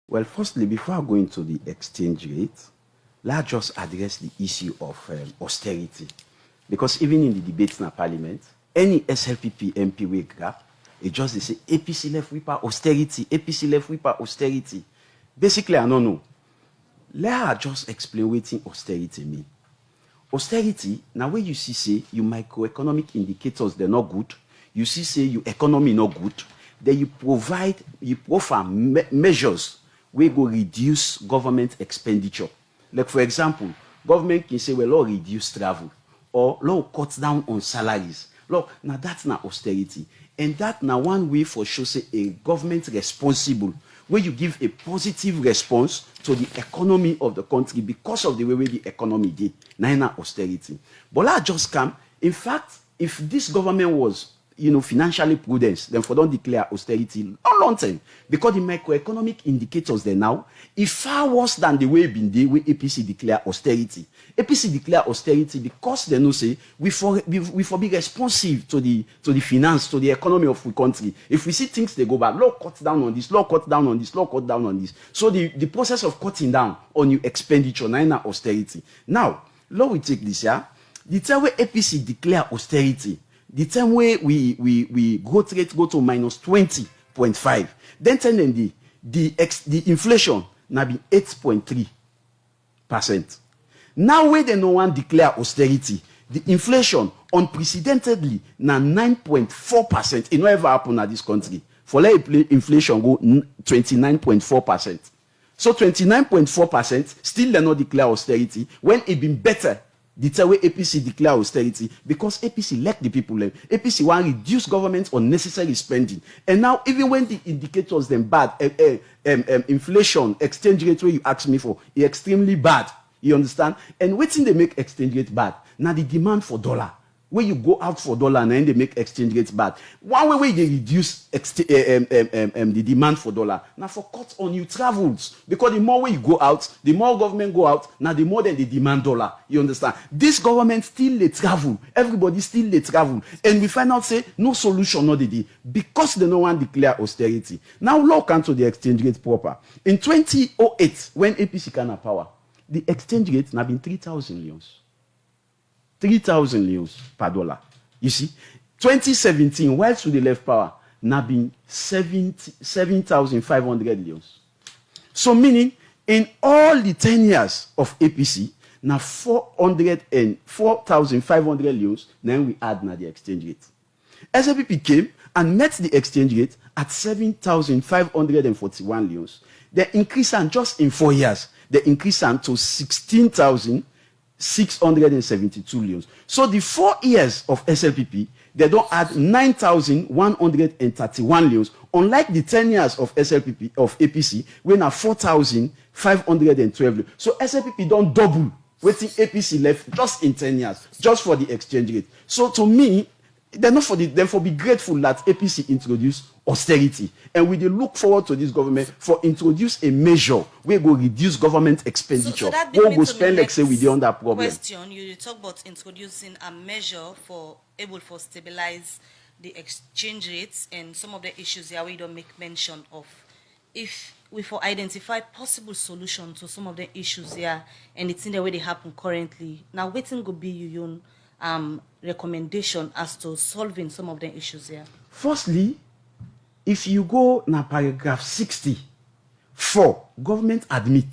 Well, firstly, before I go into the exchange rate, let's just address the issue of austerity. Because even in the debates in the parliament, any SLPP MP we grab, it just they say APC left whipper austerity, APC left whipper austerity. Basically, I don't know. Let us just explain what austerity mean. Austerity, now when you see say your microeconomic indicators they're not good, you see say your economy not good, then you offer measures where go reduce government expenditure. Like for example, government can say, well, Lord, reduce travel, or Lord, cut down on salaries. Look, now that's not austerity. And that now one way for sure say a government responsible, where you give a positive response to the economy of the country because of the way the economy did. Now austerity. But that just come. In fact, if this government was financially prudent, then for don't declare austerity long time. Because the microeconomic indicators there now is far worse than the way been there where APC declare austerity. APC declare austerity because they know say we for be responsive to the finance, to the economy of the country. If we see things they go back, law cut down on this, law cut down on this, law cut down on this. So the process of cutting down on your expenditure now austerity. Now, law we take this here. The time where APC declare austerity, the time where we growth rate go to minus 20.5, then the inflation now be 8.3%. Now where they no one declare austerity, the inflation unprecedentedly now 9.4%. It never happen at this country. For let inflation go 29.4%. So 29.4% still they not declare austerity when it been better. The time where APC declare austerity because APC let the people learn. APC want to reduce government unnecessary spending. And now even when the indicators them bad, inflation, exchange rate where you ask me for, is extremely bad. You understand? And waiting they make exchange rate bad. Now the demand for dollar. Where you go out for dollar and then they make exchange rates bad. One way they reduce the demand for dollar. Now for cuts on your travels. Because the more way you go out, the more government go out, now the more than they demand dollar. You understand? This government still they travel. Everybody still they travel. And we find out say no solution no they did. Because they no one declare austerity. Now look into the exchange rate proper. In 2008, when APC can have power, the exchange rate now been 3,000 leons. 3,000 leons per dollar. You see, 2017, whilst with the left power, now been 7,500 leons. So meaning, in all the 10 years of APC, now 4,500 leons, then we add now the exchange rate. SLPP came and met the exchange rate at 7,541 leons. They increased and just in 4 years, they increased them to 16,672 leons. So the 4 years of SLPP, they don't add 9,131 leons. Unlike the 10 years of SLPP of APC, when are 4,512 leons. So SLPP don't double waiting APC left just in 10 years, just for the exchange rate. So to me, they're not for the therefore be grateful that APC introduced austerity. And we look forward to this government for introduce a measure where go reduce government expenditure. So where go spend like say we dey on that problem. Question, you talk about introducing a measure for able for stabilize the exchange rates and some of the issues here we don't make mention of. If we for identify possible solution to some of the issues here and it's in the way they happen currently. Now waiting go be your own recommendation as to solving some of the issues here. Firstly, if you go na paragraph 64, government admit,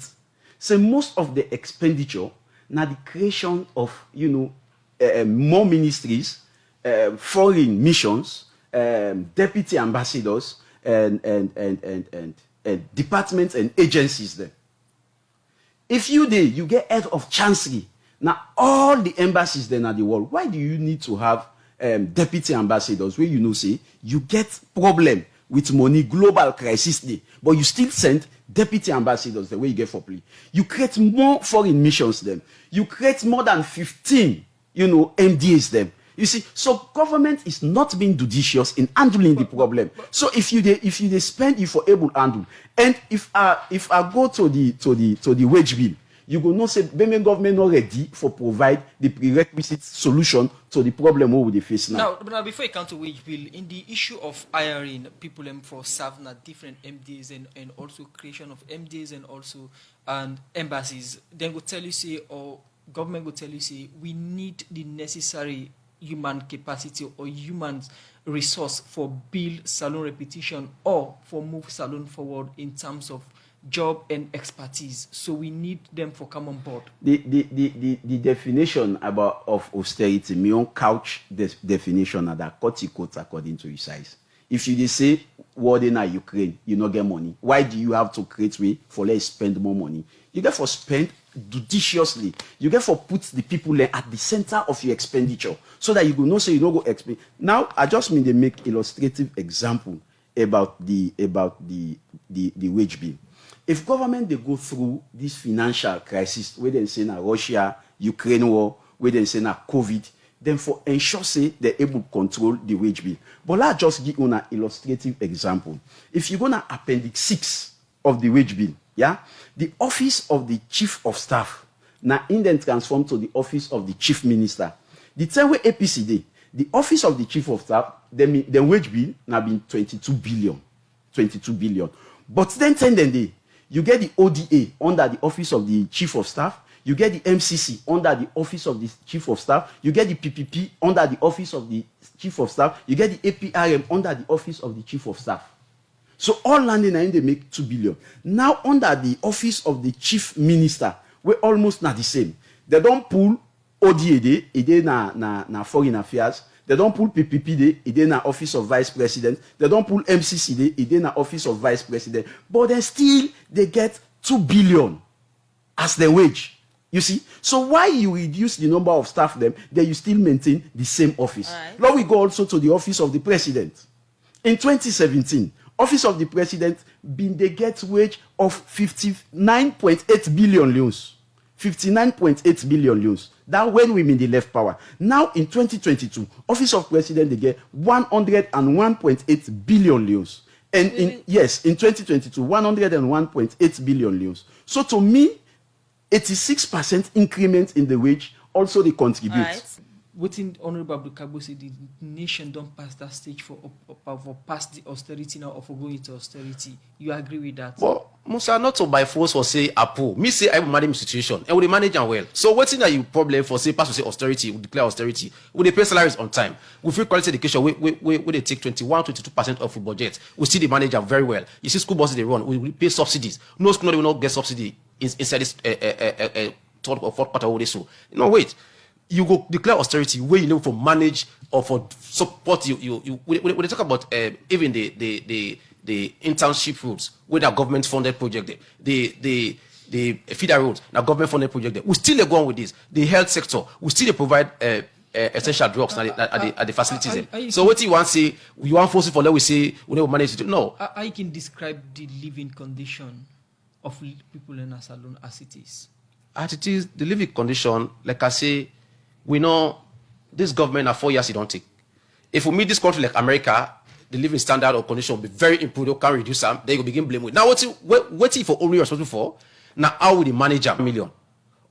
say most of the expenditure na the creation of more ministries, foreign missions, deputy ambassadors, and departments and agencies there. If you get head of chancery. Now, all the embassies then at the world, why do you need to have deputy ambassadors where say you get problem with money, global crisis day, but you still send deputy ambassadors the way you get for play. You create more foreign missions then. You create more than 15, MDAs them. You see, so government is not being judicious in handling the problem. So if you spend, you for able handle. And if I go to the wage bill, you go know say Benin government not ready for provide the prerequisite solution to the problem we they face now. Now, before you come to wage bill, in the issue of hiring people for serving at different MDs and also creation of MDs and also and embassies, then go tell you say, or government will tell you say, we need the necessary human capacity or human resource for build salon repetition or for move salon forward in terms of job and expertise. So we need them for come on board. The definition of austerity, me on couch the definition of that cut according to your size. If you say war in Ukraine, you not get money. Why do you have to create way for let's spend more money? You get for spend judiciously. You get for put the people at the center of your expenditure so that you go know so you don't go expend. Now I just mean they make illustrative example about the wage bill. If government they go through this financial crisis, where they say now Russia, Ukraine war, where they say now COVID, then for ensure say they're able to control the wage bill. But let's just give you an illustrative example. If you go to Appendix 6 of the wage bill, yeah, the office of the chief of staff now in then transform to the office of the chief minister. The time where APC day, the office of the chief of staff, the wage bill now been 22 billion. But then day, you get the ODA under the office of the chief of staff. You get the MCC under the office of the chief of staff. You get the PPP under the office of the chief of staff. You get the APRM under the office of the chief of staff. So all landing in they make 2 billion. Now under the office of the chief minister, we're almost not the same. They don't pull ODA, they na foreign affairs. They don't pull PPP, they na office of vice president. They don't pull MCC, they na office of vice president. But then still they get 2 billion as their wage. You see? So why you reduce the number of staff then you still maintain the same office? Right. Now we go also to the office of the president. In 2017, office of the president they get wage of 59.8 billion loans. 59.8 billion loans. That when we mean the left power. Now in 2022, office of president they get 101.8 billion loans. And in 2022, 101.8 billion loans. So to me, 86% increment in the wage also they contribute. Right. Within Honorable Abdul Kargbo said the nation don't pass that stage for past the austerity now or for going into austerity. You agree with that? Well, Musa, not to by force for say Apo. Me say I will manage the situation and we manage them well. So what's in that you problem for say pass to say austerity, we declare austerity, we they pay salaries on time. We free quality education, we they take 21-22% of the budget. We see the manager very well. You see school buses they run, we pay subsidies. No school will not get subsidy inside this third or fourth quarter of this. So no wait. You go declare austerity where you know for manage or for support you when they talk about even the internship routes where the government funded project the feeder roads now government funded project we still go on with this the health sector we still provide essential drugs at the facilities so what you want to say you want force for let we say we never manage to do no. I can describe the living condition of people in a salon as it is. As it is the living condition like I say. We know this government now 4 years it don't take. If we meet this country like America, the living standard or condition will be very improved, or can reduce them, they will begin blaming. Now what if for only responsible for? Now how will they manage a million?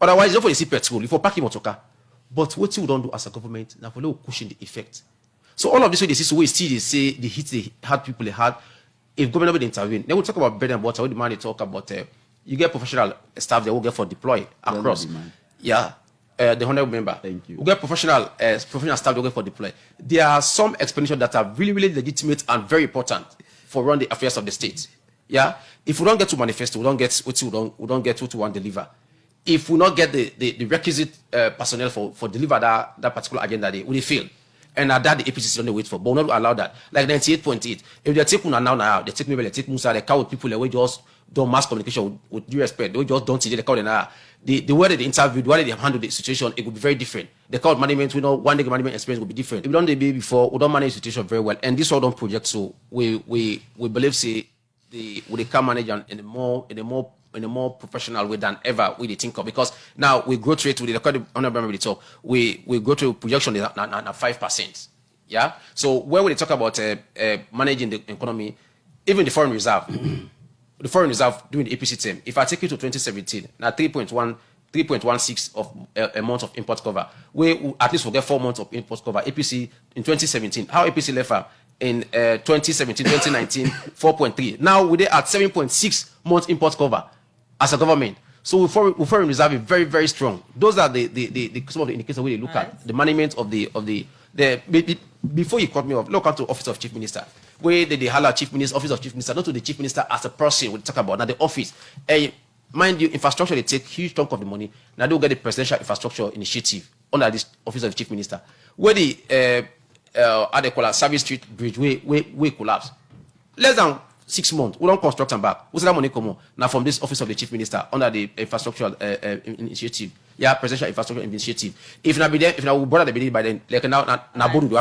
Otherwise, don't for the CPET school, if for parking motoka. But what we don't do as a government, now for little cushion the effect. So all of this way they see so we still they say the hit they hard people they had. If government will intervene, then we'll talk about bread and butter. What the man they talk about you get professional staff they will get for deploy across. Yeah. The honorable member. Thank you. We get professional staff working for deploy. There are some expenditures that are really, really legitimate and very important for run the affairs of the state. Yeah. If we don't get to manifesto, we don't get what we want to deliver. If we not get the requisite personnel for deliver that particular agenda, we fail. And that the APC don't wait for, but we not allow that. Like 98.8. If they take Una now, they take me, they take Musa, they call with people, they just do mass communication with due respect. They just don't see they call now. The way they interviewed, the way they handle the situation, it would be very different. The call management, we know one day management experience will be different. If we don't do before, we don't manage the situation very well. And this all don't project, so we believe say they can manage in a more professional way than ever we think of, because now we growth rate with the honorable talk we go to projection is at 5%. Yeah. So where we talk about managing the economy, even the foreign reserve, the foreign reserve during the APC term, if I take it to 2017, now 3.16 of a month of import cover, we at least will get 4 months of import cover. APC in 2017, how APC left in 2017, 2019, 4.3. Now we're at 7.6 months import cover as a government. So foreign reserve is very, very strong. Those are the some of the indicators we look at. The management of the before you cut me off, look at the office of chief minister. Where they highlight office of chief minister, not to the chief minister as a person we talk about, now the office. Mind you, infrastructure, they take huge chunk of the money. Now they'll get the presidential infrastructure initiative under this office of chief minister. Where the Service Street Bridge, we collapse. Less than 6 months, we don't construct them back. What's that money come on? Now from this office of the chief minister under the infrastructure initiative. Yeah, presidential infrastructure initiative. If not be there, if not we brought the bill by then, like now boom do